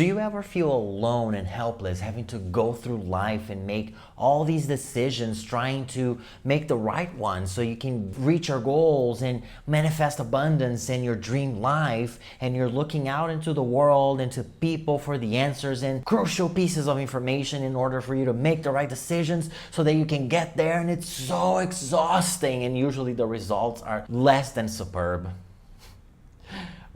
Do you ever feel alone and helpless, having to go through life and make all these decisions, trying to make the right ones so you can reach your goals and manifest abundance in your dream life, and you're looking out into the world, into people for the answers and crucial pieces of information in order for you to make the right decisions so that you can get there, and it's so exhausting, and usually the results are less than superb?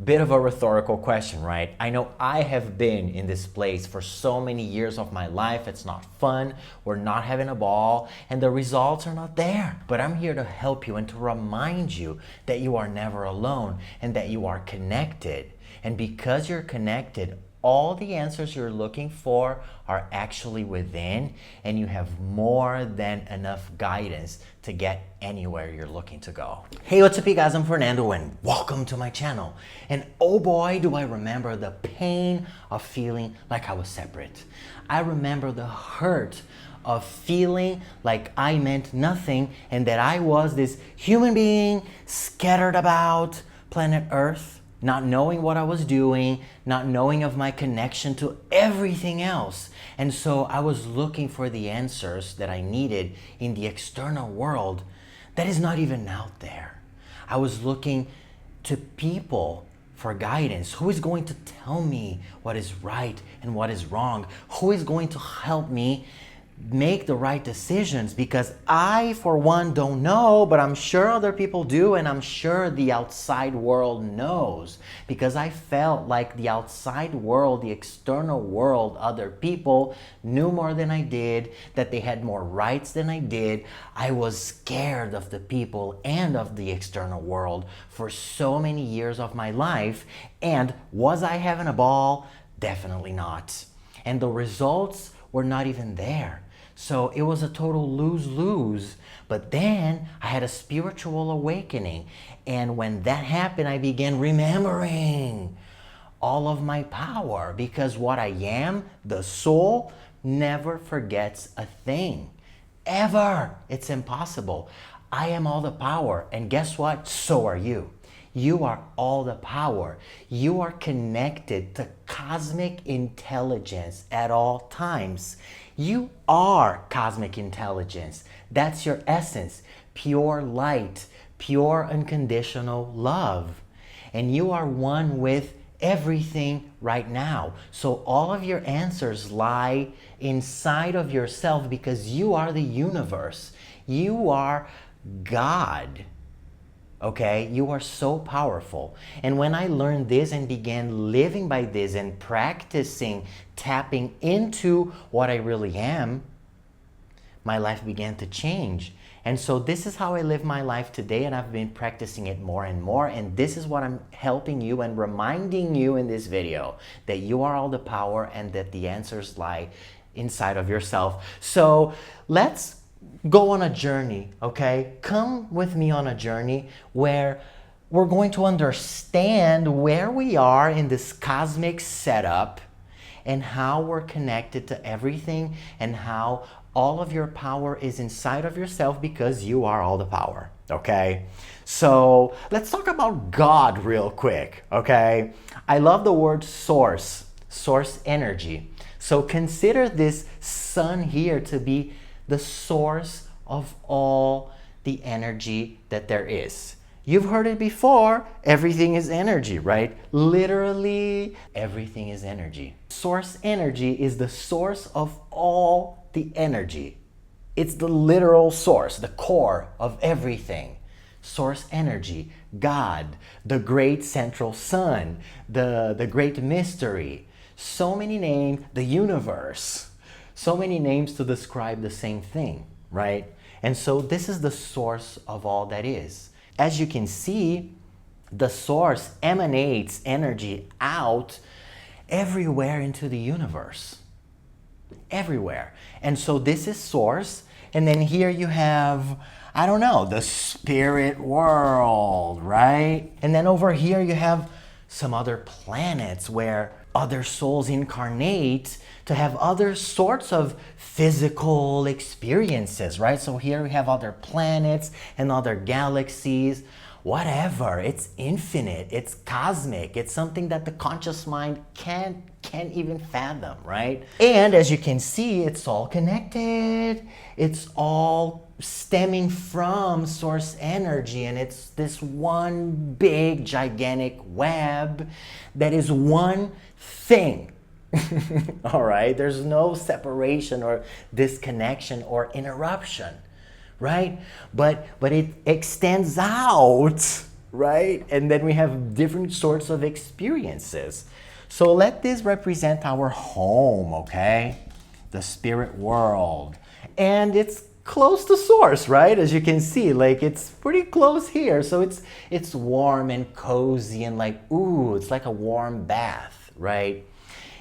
Bit of a rhetorical question, right? I know I have been in this place for so many years of my life. It's not fun, we're not having a ball, and the results are not there. But I'm here to help you and to remind you that you are never alone and that you are connected. And because you're connected, all the answers you're looking for are actually within, and you have more than enough guidance to get anywhere you're looking to go. Hey, what's up you guys? I'm Fernando and welcome to my channel. And oh boy, do I remember the pain of feeling like I was separate. I remember the hurt of feeling like I meant nothing and that I was this human being scattered about planet Earth, not knowing what I was doing, not knowing of my connection to everything else. And so I was looking for the answers that I needed in the external world that is not even out there. I was looking to people for guidance. Who is going to tell me what is right and what is wrong? Who is going to help me make the right decisions? Because I, for one, don't know, but I'm sure other people do, and I'm sure the outside world knows, because I felt like the outside world, the external world, other people knew more than I did, that they had more rights than I did. I was scared of the people and of the external world for so many years of my life. And was I having a ball? Definitely not. And the results were not even there. So it was a total lose-lose. But then I had a spiritual awakening. And when that happened, I began remembering all of my power, because what I am, the soul, never forgets a thing. Ever. It's impossible. I am all the power. And guess what? So are you. You are all the power. You are connected to cosmic intelligence at all times. You are cosmic intelligence. That's your essence. Pure light, pure unconditional love. And you are one with everything right now. So all of your answers lie inside of yourself, because you are the universe. You are God. Okay, you are so powerful. And when I learned this and began living by this and practicing tapping into what I really am, my life began to change. And so this is how I live my life today, and I've been practicing it more and more. And this is what I'm helping you and reminding you in this video, that you are all the power and that the answers lie inside of yourself. So let's go on a journey, okay? Come with me on a journey where we're going to understand where we are in this cosmic setup and how we're connected to everything, and how all of your power is inside of yourself, because you are all the power, okay? So let's talk about God real quick, okay? I love the word source energy. So consider this sun here to be the source of all the energy that there is. You've heard it before, everything is energy, right? Literally, everything is energy. Source energy is the source of all the energy. It's the literal source, the core of everything. Source energy, God, the great central sun, the great mystery. So many names, the universe. So many names to describe the same thing, right? And so this is the source of all that is. As you can see, the source emanates energy out everywhere into the universe. Everywhere. And so this is source. And then here you have, I don't know, the spirit world, right? And then over here you have some other planets where other souls incarnate to have other sorts of physical experiences, right? So here we have other planets and other galaxies. whatever. It's infinite, it's cosmic, it's something that the conscious mind can't even fathom, right? And as you can see, it's all connected. It's all stemming from source energy, and it's this one big gigantic web that is one thing. All right, there's no separation or disconnection or interruption, right? But it extends out, right? And then we have different sorts of experiences. So let this represent our home, okay? The spirit world. And it's close to source, right? As you can see, like it's pretty close here. So it's warm and cozy and like, ooh, it's like a warm bath, right?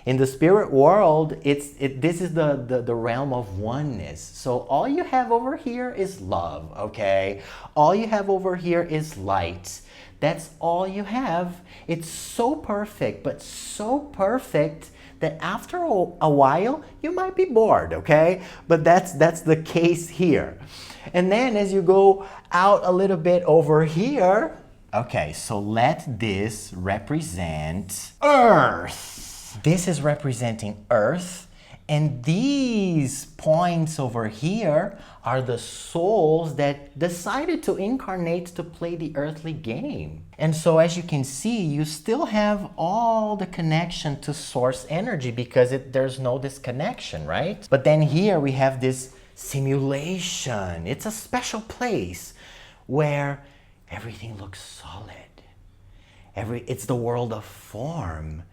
In the spirit world, this is the realm of oneness. So all you have over here is love, okay? All you have over here is light. That's all you have. It's so perfect, but so perfect that after a while, you might be bored, okay? But that's the case here. And then as you go out a little bit over here, okay, so let this represent Earth. This is representing Earth. And these points over here are the souls that decided to incarnate to play the earthly game. And so as you can see, you still have all the connection to source energy because there's no disconnection, right? But then here we have this simulation. It's a special place where everything looks solid. It's the world of form.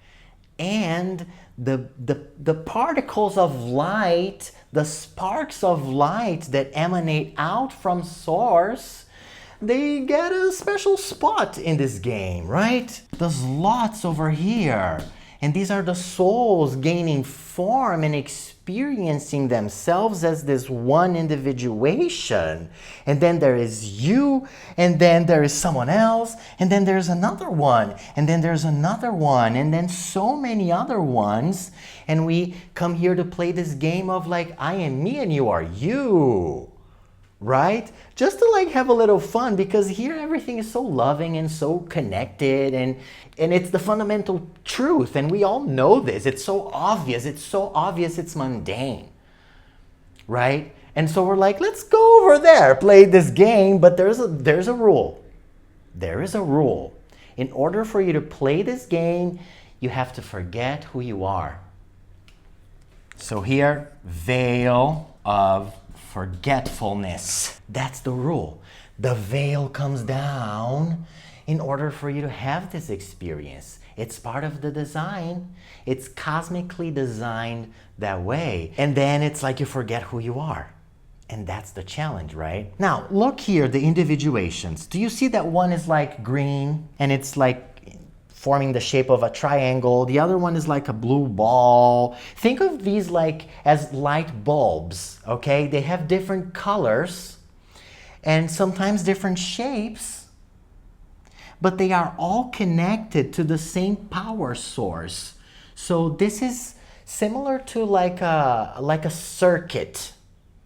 And the particles of light, the sparks of light that emanate out from source, they get a special spot in this game, right? There's lots over here. And these are the souls gaining form and experiencing themselves as this one individuation. And then there is you, and then there is someone else, and then there's another one, and then there's another one, and then so many other ones. And we come here to play this game of like, I am me and you are you. Right? Just to like have a little fun, because here everything is so loving and so connected, and it's the fundamental truth, and we all know this. It's so obvious, it's mundane, right? And so we're like, let's go over there, play this game, but there's a rule. There is a rule. In order for you to play this game, you have to forget who you are. So here, veil of forgetfulness. That's the rule. The veil comes down in order for you to have this experience. It's part of the design. It's cosmically designed that way. And then it's like you forget who you are. And that's the challenge, right? Now, look here, the individuations. Do you see that one is like green and it's like forming the shape of a triangle? The other one is like a blue ball. Think of these like as light bulbs, okay? They have different colors and sometimes different shapes, but they are all connected to the same power source. So this is similar to like a circuit,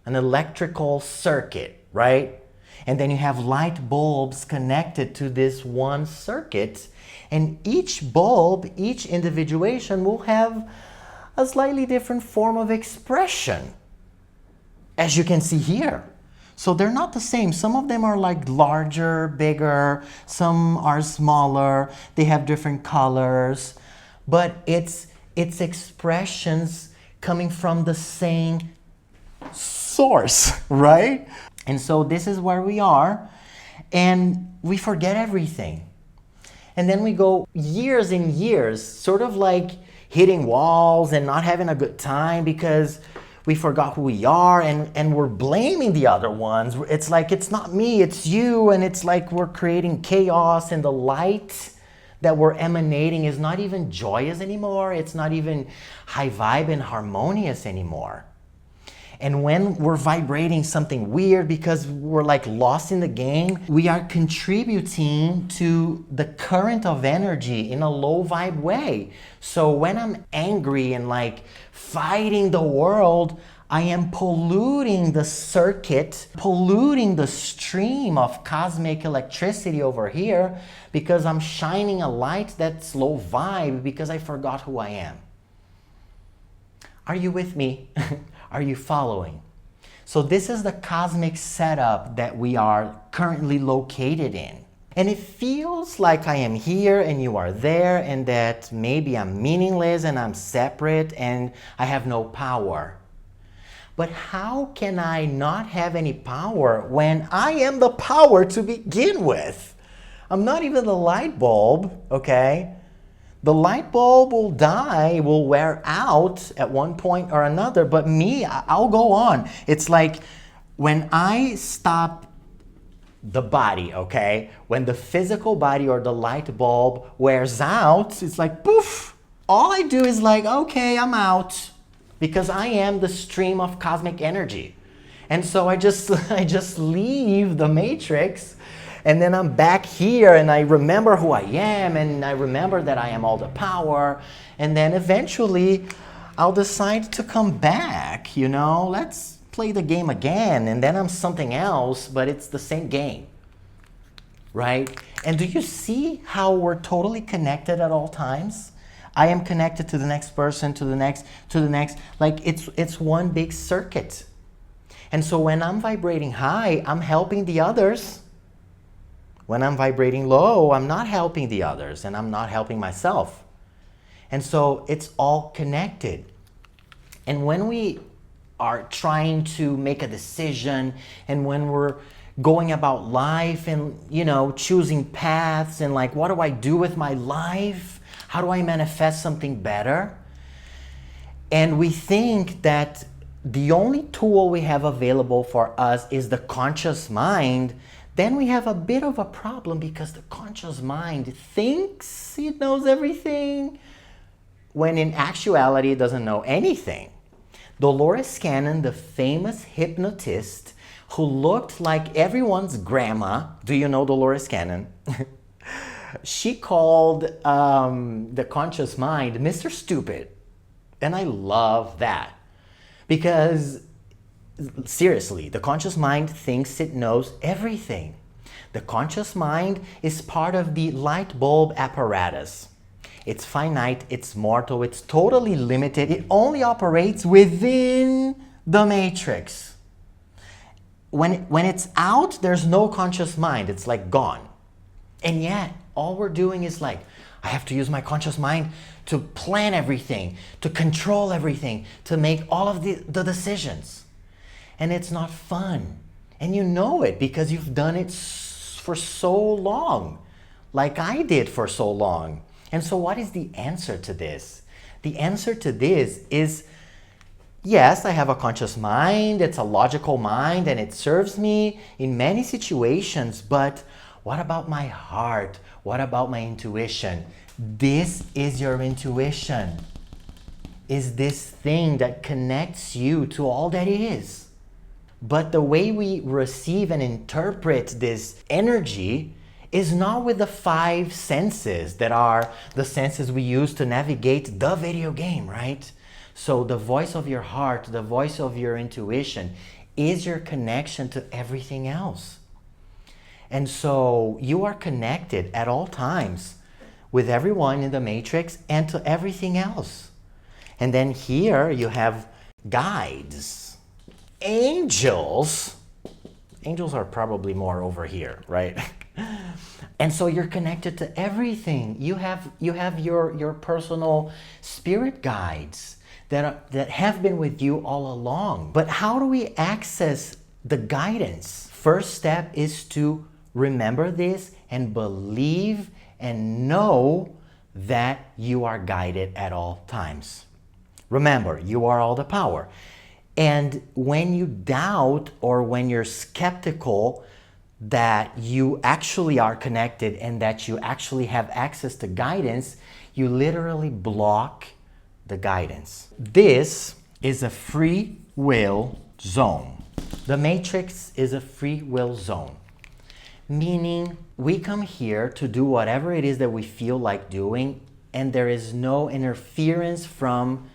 an electrical circuit, right? And then you have light bulbs connected to this one circuit. And each bulb, each individuation will have a slightly different form of expression, as you can see here. So they're not the same. Some of them are like larger, bigger. Some are smaller. They have different colors. But it's expressions coming from the same source, right? And so this is where we are. And we forget everything. And then we go years and years, sort of like hitting walls and not having a good time because we forgot who we are, and we're blaming the other ones. It's like, it's not me, it's you. And it's like we're creating chaos, and the light that we're emanating is not even joyous anymore. It's not even high vibe and harmonious anymore. And when we're vibrating something weird because we're like lost in the game, we are contributing to the current of energy in a low vibe way. So when I'm angry and like fighting the world, I am polluting the circuit, polluting the stream of cosmic electricity over here because I'm shining a light that's low vibe because I forgot who I am. Are you with me? Are you following? So this is the cosmic setup that we are currently located in. And it feels like I am here and you are there, and that maybe I'm meaningless and I'm separate and I have no power. But how can I not have any power when I am the power to begin with? I'm not even the light bulb, okay? The light bulb will die, will wear out at one point or another, but me, I'll go on. It's like when I stop the body, okay? When the physical body or the light bulb wears out, it's like poof. All I do is like, okay, I'm out because I am the stream of cosmic energy. And so I just leave the matrix. And then I'm back here and I remember who I am and I remember that I am all the power. And then eventually I'll decide to come back, let's play the game again. And then I'm something else, but it's the same game, right? And do you see how we're totally connected at all times? I am connected to the next person, to the next. Like it's one big circuit. And so when I'm vibrating high, I'm helping the others. When I'm vibrating low, I'm not helping the others and I'm not helping myself. And so it's all connected. And when we are trying to make a decision and when we're going about life and, choosing paths and like, what do I do with my life? How do I manifest something better? And we think that the only tool we have available for us is the conscious mind. Then we have a bit of a problem because the conscious mind thinks it knows everything when in actuality it doesn't know anything. Dolores Cannon, the famous hypnotist who looked like everyone's grandma, do you know Dolores Cannon? She called the conscious mind Mr. Stupid. And I love that because seriously, the conscious mind thinks it knows everything. The conscious mind is part of the light bulb apparatus. It's finite, it's mortal, it's totally limited. It only operates within the matrix. When it's out, there's no conscious mind. It's like gone. And yet, all we're doing is like, I have to use my conscious mind to plan everything, to control everything, to make all of the decisions. And it's not fun. And you know it because you've done it for so long, like I did for so long. And so what is the answer to this? The answer to this is, yes, I have a conscious mind, it's a logical mind, and it serves me in many situations, but what about my heart? What about my intuition? This is your intuition. Is this thing that connects you to all that it is. But the way we receive and interpret this energy is not with the 5 senses that are the senses we use to navigate the video game, right? So the voice of your heart, the voice of your intuition is your connection to everything else. And so you are connected at all times with everyone in the matrix and to everything else. And then here you have guides, angels. Angels are probably more over here, right? And so you're connected to everything. You have your personal spirit guides that have been with you all along. But how do we access the guidance? First step is to remember this and believe and know that you are guided at all times. Remember, you are all the power. And when you doubt or when you're skeptical that you actually are connected and that you actually have access to guidance, you literally block the guidance. This is a free will zone. The matrix is a free will zone, meaning we come here to do whatever it is that we feel like doing, and there is no interference from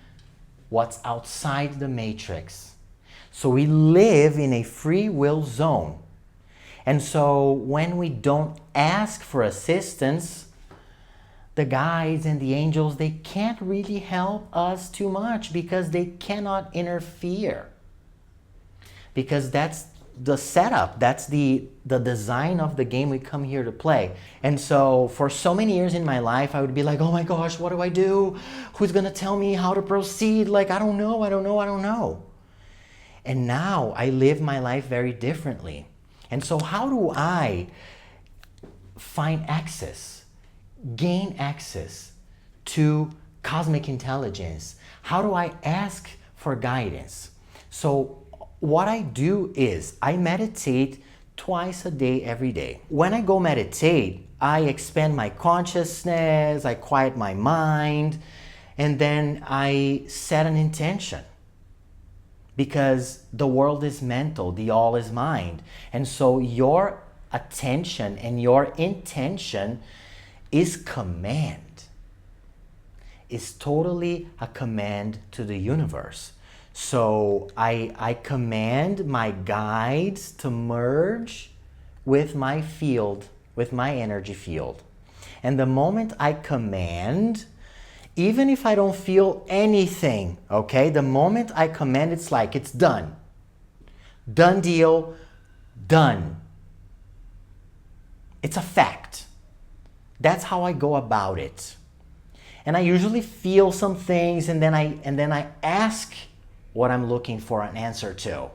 what's outside the matrix. So we live in a free will zone. And so when we don't ask for assistance, the guides and the angels, they can't really help us too much because they cannot interfere. Because that's the setup, that's the design of the game we come here to play. And so for so many years in my life, I would be like, oh my gosh, what do I do? Who's gonna tell me how to proceed? Like, I don't know. And now I live my life very differently. And so how do I find access, gain access to cosmic intelligence? How do I ask for guidance? So what I do is I meditate twice a day, every day. When I go meditate, I expand my consciousness, I quiet my mind, and then I set an intention. Because the world is mental, the all is mind. And so your attention and your intention is command. Is totally a command to the universe. So I command my guides to merge with my field, with my energy field. And the moment I command, even if I don't feel anything, okay? The moment I command, it's like it's done. Done deal, done. It's a fact. That's how I go about it. And I usually feel some things and then I ask what I'm looking for an answer to.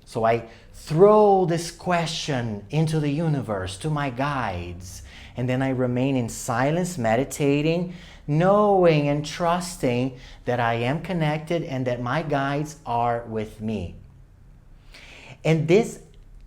So I throw this question into the universe, to my guides, and then I remain in silence, meditating, knowing and trusting that I am connected and that my guides are with me. And this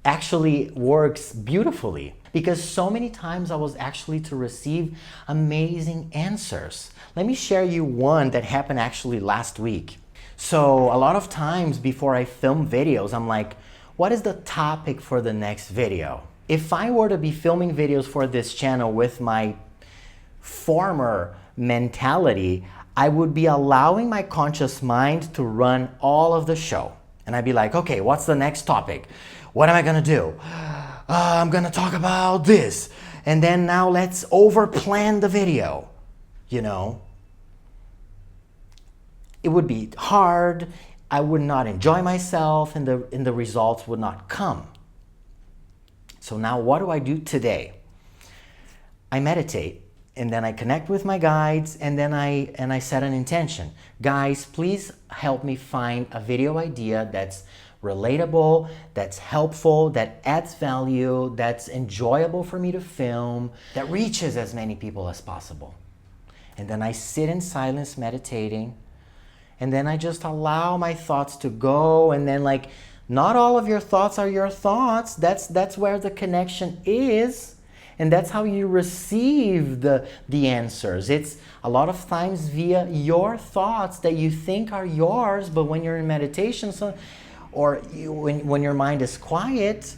actually works beautifully because so many times I was actually to receive amazing answers. Let me share you one that happened actually last week. So a lot of times before I film videos, I'm like, what is the topic for the next video? If I were to be filming videos for this channel with my former mentality, I would be allowing my conscious mind to run all of the show. And I'd be like, okay, what's the next topic? What am I gonna do? I'm gonna talk about this. And then now let's over-plan the video, you know? It would be hard, I would not enjoy myself, and the results would not come. So now what do I do today? I meditate, and then I connect with my guides, and then I set an intention. Guys, please help me find a video idea that's relatable, that's helpful, that adds value, that's enjoyable for me to film, that reaches as many people as possible. And then I sit in silence meditating, and then I just allow my thoughts to go, and then like, not all of your thoughts are your thoughts. That's where the connection is. And that's how you receive the answers. It's a lot of times via your thoughts that you think are yours, but when you're in meditation, when your mind is quiet,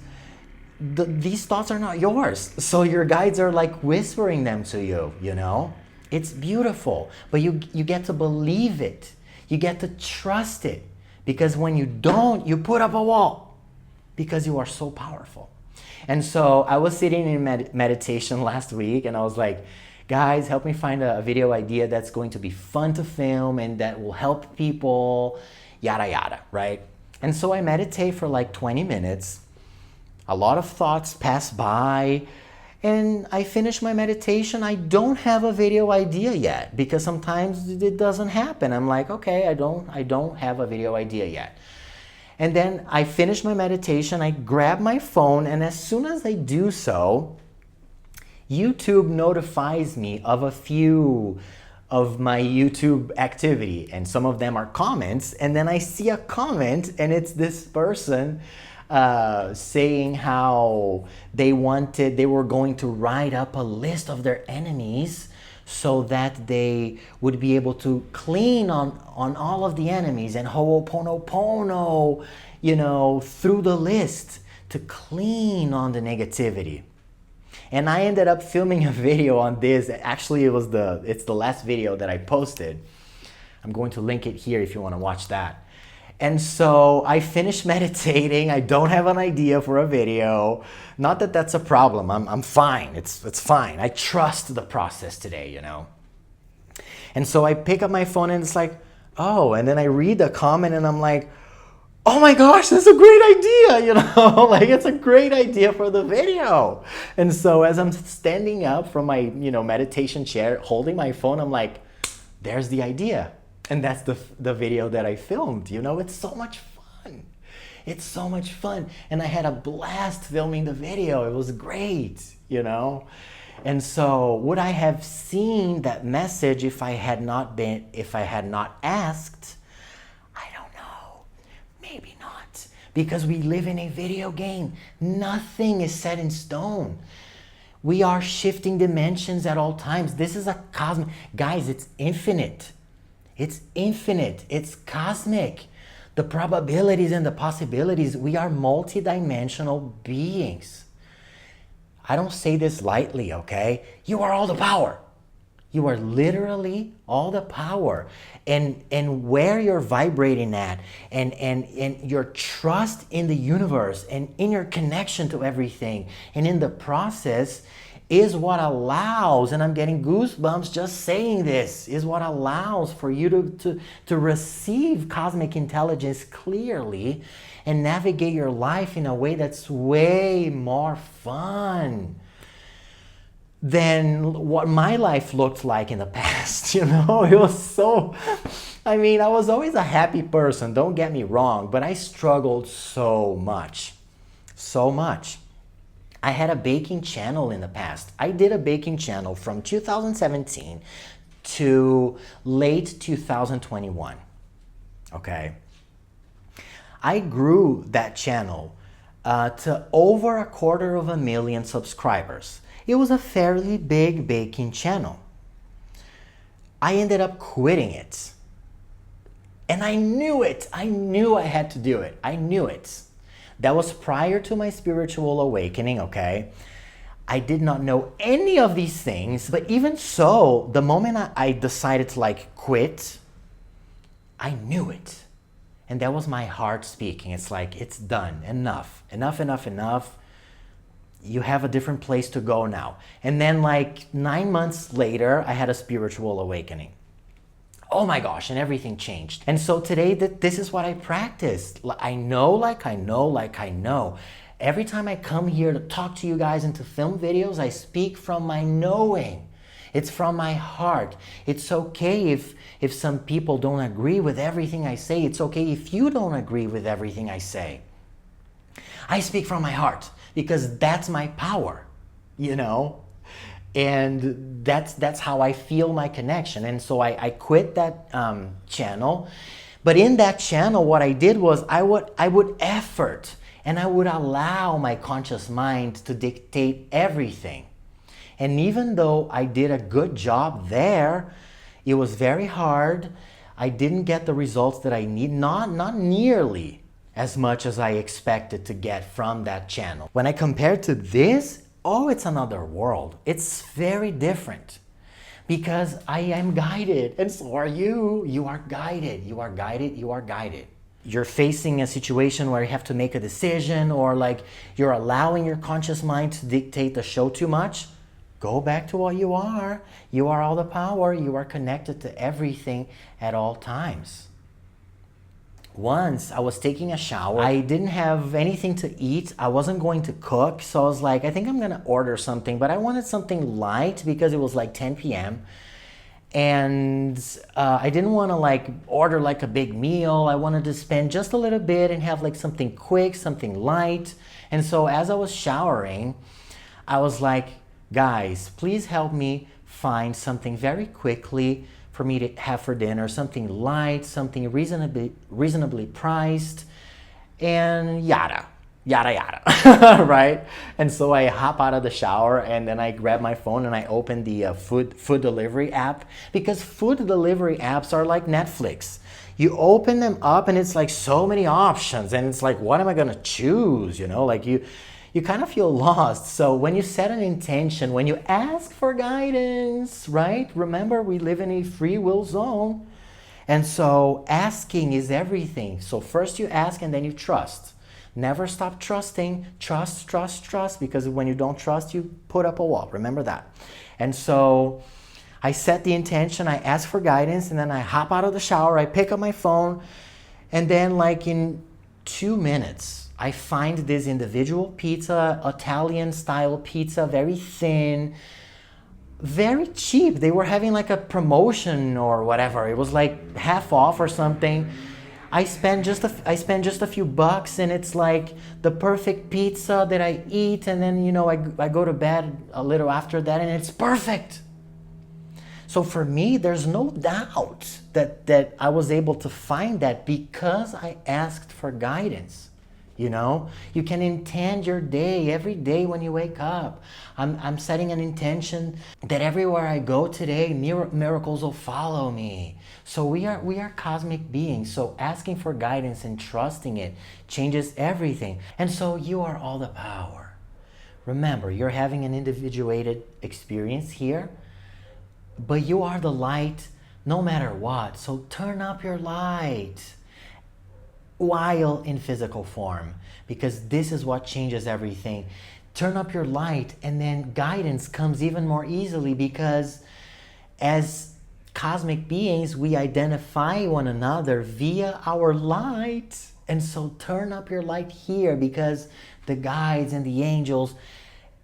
these thoughts are not yours. So your guides are like whispering them to you, you know? It's beautiful, but you get to believe it. You get to trust it. Because when you don't, you put up a wall because you are so powerful. And so I was sitting in meditation last week and I was like, guys, help me find a video idea that's going to be fun to film and that will help people, yada, yada, right? And so I meditate for like 20 minutes. A lot of thoughts pass by and I finish my meditation. I don't have a video idea yet because sometimes it doesn't happen. I'm like, okay, I don't have a video idea yet. And then I finish my meditation, I grab my phone, and as soon as I do so, YouTube notifies me of a few of my YouTube activity, and some of them are comments, and then I see a comment, and it's this person saying how they were going to write up a list of their enemies so that they would be able to clean on all of the enemies and ho'oponopono, you know, through the list to clean on the negativity. And I ended up filming a video on this. Actually, it's the last video that I posted. I'm going to link it here if you want to watch that. And so I finished meditating. I don't have an idea for a video. Not that that's a problem. I'm fine. It's fine. I trust the process today, you know. And so I pick up my phone and it's like, oh, and then I read the comment and I'm like, oh my gosh, that's a great idea, you know, like it's a great idea for the video. And so as I'm standing up from my, meditation chair, holding my phone, I'm like, there's the idea. And that's the video that I filmed, it's so much fun. It's so much fun. And I had a blast filming the video. It was great, And so would I have seen that message if I had not asked? I don't know. Maybe not. Because we live in a video game. Nothing is set in stone. We are shifting dimensions at all times. This is a cosmic, guys, it's infinite. It's infinite. It's cosmic. The probabilities and the possibilities, we are multidimensional beings. I don't say this lightly, okay? You are all the power. You are literally all the power. And where you're vibrating at and your trust in the universe and in your connection to everything and in the process is what allows, and I'm getting goosebumps just saying this, is what allows for you to receive cosmic intelligence clearly and navigate your life in a way that's way more fun than what my life looked like in the past. It was so, I was always a happy person, don't get me wrong, but I struggled so much. I had a baking channel in the past. I did a baking channel from 2017 to late 2021, okay? I grew that channel to over 250,000 subscribers. It was a fairly big baking channel. I ended up quitting it. And I knew it. I knew I had to do it. I knew it. That was prior to my spiritual awakening, okay? I did not know any of these things, but even so, the moment I decided to quit, I knew it. And that was my heart speaking. It's like, it's done, enough. You have a different place to go now. And then 9 months later, I had a spiritual awakening. Oh my gosh, and everything changed. And so today, this is what I practice. I know. Every time I come here to talk to you guys and to film videos, I speak from my knowing. It's from my heart. It's okay if some people don't agree with everything I say. It's okay if you don't agree with everything I say. I speak from my heart because that's my power, And that's how I feel my connection. And so I quit that channel. But in that channel, what I did was I would effort and I would allow my conscious mind to dictate everything. And even though I did a good job there, it was very hard. I didn't get the results that I need, not nearly as much as I expected to get from that channel. When I compare to this, oh, it's another world. It's very different because I am guided and so are you. You are guided. You're facing a situation where you have to make a decision or you're allowing your conscious mind to dictate the show too much. Go back to what you are. You are all the power. You are connected to everything at all times. Once I was taking a shower. I didn't have anything to eat. I wasn't going to cook. So I was like, I think I'm going to order something. But I wanted something light because it was 10 p.m. And I didn't want to order a big meal. I wanted to spend just a little bit and have something quick, something light. And so as I was showering, I was like, guys, please help me find something very quickly for me to have for dinner, something light, something reasonably priced, and yada, right? And so I hop out of the shower and then I grab my phone and I open the food delivery app because food delivery apps are like Netflix. You open them up and it's so many options and it's what am I gonna choose? You kind of feel lost. So when you set an intention, when you ask for guidance, right? Remember, we live in a free will zone. And so asking is everything. So first you ask and then you trust. Never stop trusting. Trust, trust, trust, because when you don't trust, you put up a wall. Remember that. And so I set the intention, I ask for guidance, and then I hop out of the shower, I pick up my phone, and then like in 2 minutes, I find this individual pizza, Italian style pizza, very thin, very cheap. They were having like a promotion or whatever. It was like half off or something. I spend just a few bucks, and it's like the perfect pizza that I eat, and then I go to bed a little after that, and it's perfect. So for me, there's no doubt that I was able to find that because I asked for guidance. You can intend your day every day when you wake up. I'm setting an intention that everywhere I go today, miracles will follow me. So we are cosmic beings. So asking for guidance and trusting it changes everything. And so you are all the power. Remember, you're having an individuated experience here, but you are the light no matter what. So turn up your light while in physical form, because this is what changes everything. Turn up your light, and then guidance comes even more easily, because as cosmic beings, we identify one another via our light. And so turn up your light here, because the guides and the angels,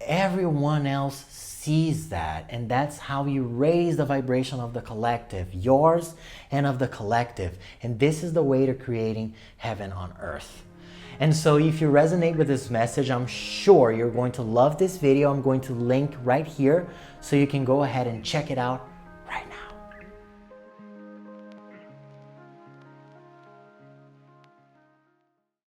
everyone else sees that, and that's how you raise the vibration of the collective, yours and of the collective. And this is the way to creating heaven on earth. And so if you resonate with this message, I'm sure you're going to love this video. I'm going to link right here so you can go ahead and check it out